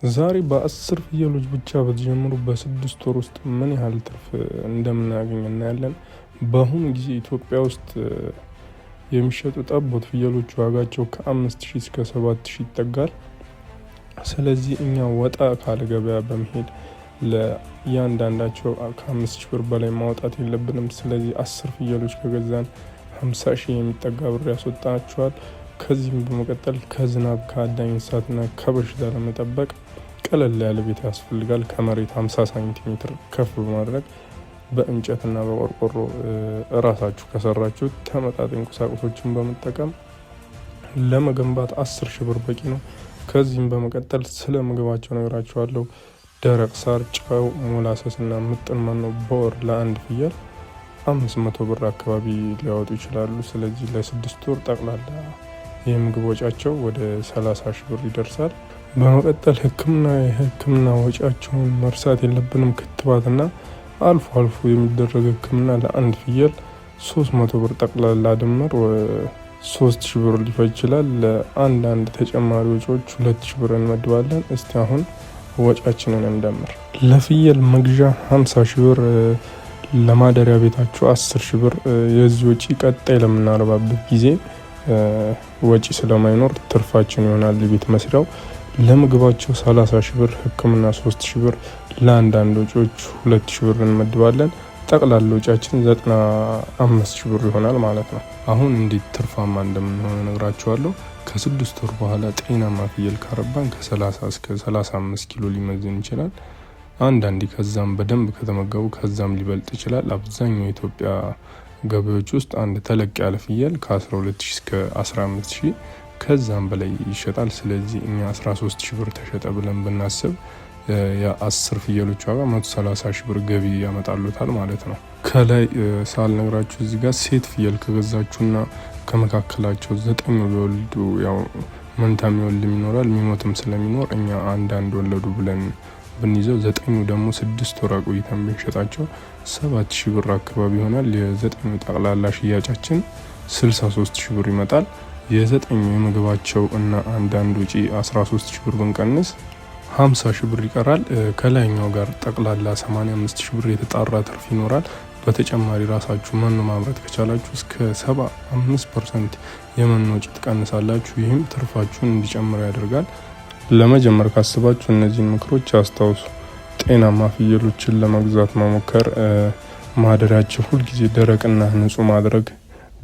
ዛሬ በ10 ፍየሎች ብቻ በተጀመሩ በ6 ወር ውስጥ ምን ያህል ትርፍ እንደምናገኝ እናያለን። በአሁኑ ጊዜ ኢትዮጵያ ውስጥ የሚሸጡ ጠቦት ፍየሎች ዋጋቸው ከ5000 እስከ 7000 ይጠጋል። ስለዚህ እኛ ወጣ ካለ ገበያ በመሄድ ለእያንዳንዳቸው ከ5000 ብር በላይ ማውጣት የለብንም። ስለዚህ 10 ፍየሎች ከገዛን 50000 የሚጠጋ ብር ያስወጣቸዋል። ከዚህም በመቀጠል ከዝናብ ከአዳኝ እንስሳትና ከበሽታ ለመጠበቅ ቀለል ያለ ቤት ያስፈልጋል። ከመሬት 50 ሳንቲሜትር ከፍ በማድረግ በእንጨትና በቆርቆሮ እራሳችሁ ከሰራችሁ ተመጣጣኝ ቁሳቁሶችን በመጠቀም ለመገንባት 10,000 ብር በቂ ነው። ከዚህም በመቀጠል ስለ ምግባቸው ነግራችኋለሁ። ደረቅ ሳር፣ ጨው፣ ሞላሰስና ምጥን መኖ በወር ለአንድ ፍየል 500 ብር አካባቢ ሊያወጡ ይችላሉ። ስለዚህ ለ6 ወር ጠቅላላ የምግብ ወጫቸው ወደ 30,000 ብር ይደርሳል። በመቀጠል የሕክምና ወጪያቸውን መርሳት የለብንም። ክትባትና አልፎ አልፎ የሚደረግ ሕክምና ለአንድ ፍየል 300 ብር ጠቅላላ ድምር 3000 ብር ሊፈጅ ይችላል። ለአንዳንድ ተጨማሪ ወጪዎች 2000 ብር እንመድባለን። እስቲ አሁን ወጫችንን እንደምር። ለፍየል መግዣ 50,000 ብር፣ ለማደሪያ ቤታቸው 10,000 ብር። የዚህ ወጪ ቀጣይ ለምናረባበት ጊዜ ወጪ ስለማይኖር ትርፋችን ይሆናል የቤት መስሪያው። ለምግባቸው 30,000 ብር፣ ህክምና 3,000 ብር፣ ለአንዳንድ ወጪዎች 2,000 ብር እንመድባለን። ጠቅላላ ወጪያችን 95,000 ብር ይሆናል ማለት ነው። አሁን እንዴት ትርፋማ እንደምንሆን ነግራችኋለሁ። ከ6 ወር በኋላ ጤናማ ፍየል ካረባን ከ30 እስከ 35 ኪሎ ሊመዝን ይችላል። አንዳንዴ ከዛም በደንብ ከተመገቡ ከዛም ሊበልጥ ይችላል። አብዛኛው የኢትዮጵያ ገበያዎች ውስጥ አንድ ተለቅ ያለ ፍየል ከ12,000 እስከ 15,000 ከዛም በላይ ይሸጣል። ስለዚህ እኛ 13,000 ብር ተሸጠ ብለን ብናስብ የ10 ፍየሎች ዋጋ 130,000 ብር ገቢ ያመጣሉታል ማለት ነው። ከላይ ሳልነግራችሁ እዚህ ጋር ሴት ፍየል ከገዛችሁና ከመካከላቸው 9 ቢወልዱ ያው መንታ የሚወልድም ይኖራል የሚሞትም ስለሚኖር እኛ አንዳንድ ወለዱ ብለን ብንይዘው 9 ደግሞ 6 ወር ቆይተን ብንሸጣቸው 7,000 ብር አካባቢ ይሆናል። የ9 ጠቅላላ ሽያጫችን 63,000 ብር ይመጣል። የ9 የምግባቸው እና አንዳንድ ወጪ 13,000 ብር ብንቀንስ 50,000 ብር ይቀራል። ከላይኛው ጋር ጠቅላላ 85,000 ብር የተጣራ ትርፍ ይኖራል። በተጨማሪ ራሳችሁ መኖ ማምረት ከቻላችሁ እስከ 75% የመኖ ወጪ ትቀንሳላችሁ። ይህም ትርፋችሁን እንዲጨምር ያደርጋል። ለመጀመር ካስባችሁ እነዚህን ምክሮች አስታውሱ። ጤናማ ፍየሎችን ለመግዛት መሞከር፣ ማደሪያቸው ሁልጊዜ ደረቅና ንጹህ ማድረግ፣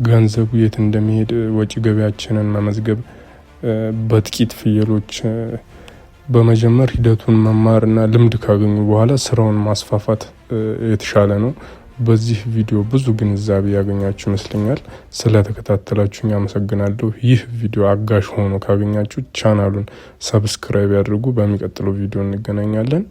ገንዘቡ የት እንደሚሄድ ወጪ ገቢያችንን መመዝገብ፣ በጥቂት ፍየሎች በመጀመር ሂደቱን መማርና ልምድ ካገኙ በኋላ ስራውን ማስፋፋት የተሻለ ነው። በዚህ ቪዲዮ ብዙ ግንዛቤ ያገኛችሁ ይመስለኛል። ስለተከታተላችሁኝ አመሰግናለሁ። ይህ ቪዲዮ አጋዥ ሆኖ ካገኛችሁ ቻናሉን ሰብስክራይብ ያድርጉ። በሚቀጥለው ቪዲዮ እንገናኛለን።